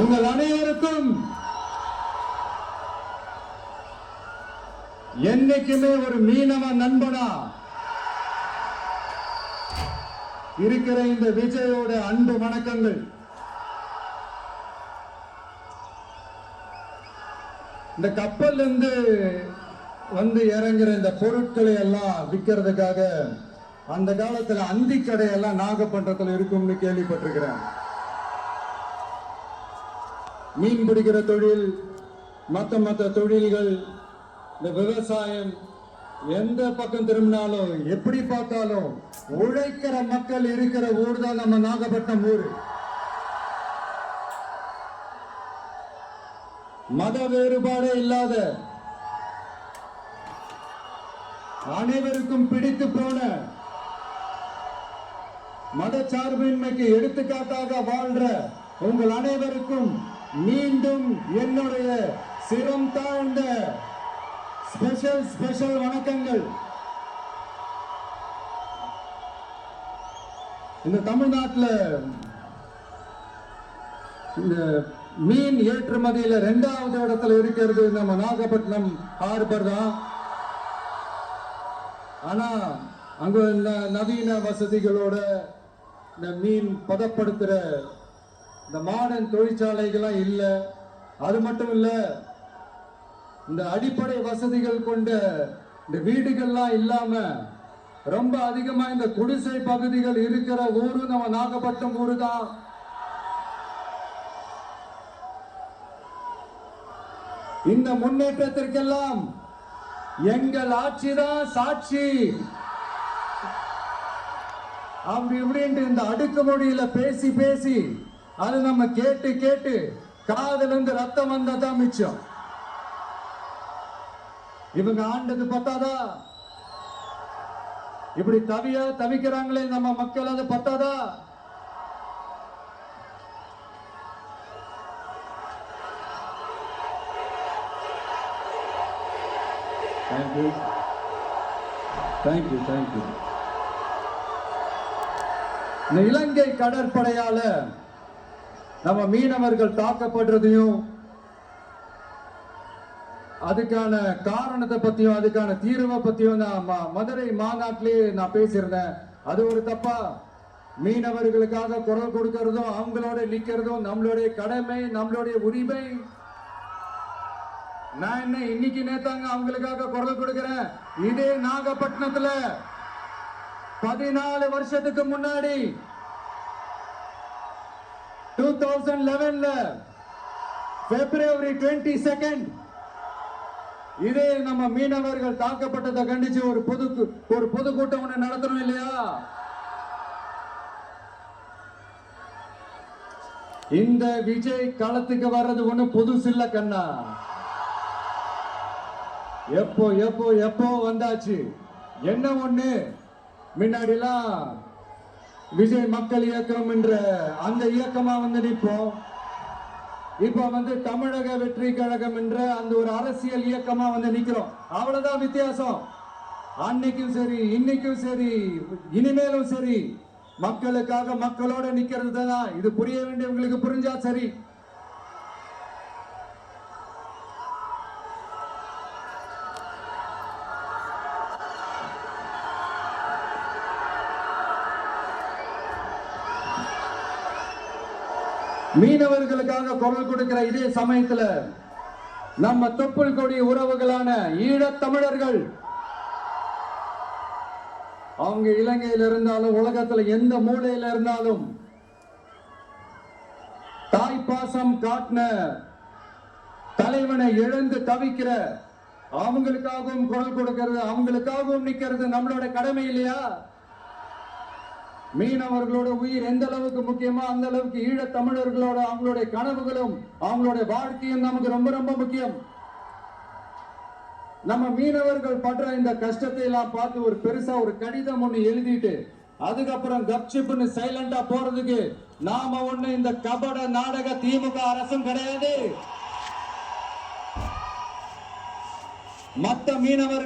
உங்கள் அனைவருக்கும் என்னைக்குமே ஒரு மீனவ நண்பனா இருக்கிற இந்த விஜயோட அன்பு வணக்கங்கள். இந்த கப்பல் இருந்து வந்து இறங்குற இந்த பொருட்களை எல்லாம் விற்கிறதுக்காக அந்த காலத்துல அந்தி கடையெல்லாம் நாகப்பட்டினத்துல இருக்கும்னு கேள்விப்பட்டிருக்கிறேன். மீன் பிடிக்கிற தொழில், மற்ற தொழில்கள், இந்த விவசாயம், எந்த பக்கம் திரும்பினாலும் எப்படி பார்த்தாலும் உழைக்கிற மக்கள் இருக்கிற ஊர் தான் நம்ம நாகப்பட்டினம் ஊர். மத வேறுபாடே இல்லாத, அனைவருக்கும் பிடித்து போன, மதச்சார்பின்மைக்கு எடுத்துக்காட்டாக வாழ்ற உங்கள் அனைவருக்கும் மீண்டும் என்னுடைய சிரம் தாழ்ந்த ஸ்பெஷல் வணக்கங்கள். இந்த தமிழ்நாட்டில் இந்த மீன் ஏற்றுமதியில 2வது இடத்துல இருக்கிறது நம்ம நாகப்பட்டினம் ஹார்பர் தான். ஆனா அங்க நவீன வசதிகளோட இந்த மீன் பதப்படுத்துற இந்த மாடர்ன் தொழிற்சாலைகள்லாம் இல்லை. அது மட்டும் இல்ல, இந்த அடிப்படை வசதிகள் கொண்ட இந்த வீடுகள்லாம் இல்லாம ரொம்ப அதிகமா இந்த குடிசை பகுதிகள் இருக்கிற ஊரு நம்ம நாகப்பட்டினம் ஊரு தான். இந்த முன்னேற்றத்திற்கெல்லாம் எங்கள் ஆட்சிதான் சாட்சி. அப்படி இப்படின்ட்டு இந்த அடுக்குமொழியில பேசி பேசி அது நம்ம கேட்டு கேட்டு காதுல இருந்து ரத்தம் வந்ததான் மிச்சம். இவங்க ஆண்டது பத்தாதா? இப்படி தவிக்கிறாங்களே நம்ம மக்கள், அது பத்தாதா? தேங்க்யூ. இந்த இலங்கை கடற்படையால நம்ம மீனவர்கள் தாக்கப்படுறதையும் அதுக்கான காரணத்தை பத்தியும் அதுக்கான தீர்வை பத்தியும் நான் மதுரை மாநாட்டிலேயே நான் பேசியிருந்தேன். அது ஒரு தப்பா? மீனவர்களுக்காக குரல் கொடுக்கறதும் அவங்களோட நிக்கிறதும் நம்மளுடைய கடமை, நம்மளுடைய உரிமை. நான் என்ன இன்னைக்கு நேத்தாங்க அவங்களுக்காக குரல் கொடுக்கிறேன். இதே நாகப்பட்டினத்துல 14 வருஷத்துக்கு முன்னாடி 2011 February 22 இதே நம்ம மீனவர்கள் தாக்கப்பட்டதை கண்டிச்சு ஒரு பொதுக்கூட்டம் ஒண்ணு நடத்தணும் இல்லையா? இந்த விஜய் களத்துக்கு வர்றது ஒண்ணு புதுசு இல்ல கண்ணா. எப்போ வந்தாச்சு. என்ன ஒண்ணு, முன்னாடிலாம் விஜய் மக்கள் இயக்கம் என்ற அந்த இயக்கமா வந்து நிற்போம். இப்ப வந்து தமிழக வெற்றி கழகம் என்ற அந்த ஒரு அரசியல் இயக்கமா வந்து நிக்கிறோம். அவ்வளவுதான் வித்தியாசம். அன்னைக்கும் சரி, இன்னைக்கும் சரி, இனிமேலும் சரி, மக்களுக்காக மக்களோட நிக்கிறது தான். இது புரிய வேண்டியவங்களுக்கு புரிஞ்சா சரி. மீனவர்களுக்காக குரல் கொடுக்கிற இதே சமயத்துல நம்ம தொப்புள் கொடி உறவுகளான ஈழத் தமிழர்கள், அவங்க இலங்கையில் இருந்தாலும் உலகத்துல எந்த மூலையில இருந்தாலும் தாய்ப்பாசம் காட்டின தலைவனை இழந்து தவிக்கிற அவங்களுக்காகவும் குரல் கொடுக்கிறது, அவங்களுக்காகவும் நிக்கிறது நம்மளோட கடமை இல்லையா? மீனவர்களோட உயிர் எந்த அளவுக்கு முக்கியமோ அந்த அளவுக்கு ஈழத் தமிழர்களோட அவங்களுடைய கனவுகளும் அவங்களுடைய வாழ்க்கையும் நமக்கு ரொம்ப ரொம்ப முக்கியம். நம்ம மீனவர்கள் படுற இந்த கஷ்டத்தை எல்லாம் பார்த்து ஒரு பெருசா ஒரு கடிதம் ஒண்ணு எழுதிட்டு அதுக்கப்புறம் கப்சிப்னு சைலண்டா போறதுக்கு நாம ஒண்ணு இந்த கபட நாடக திமுக அரசும் கிடையாது. மத்த மீனவர்கள்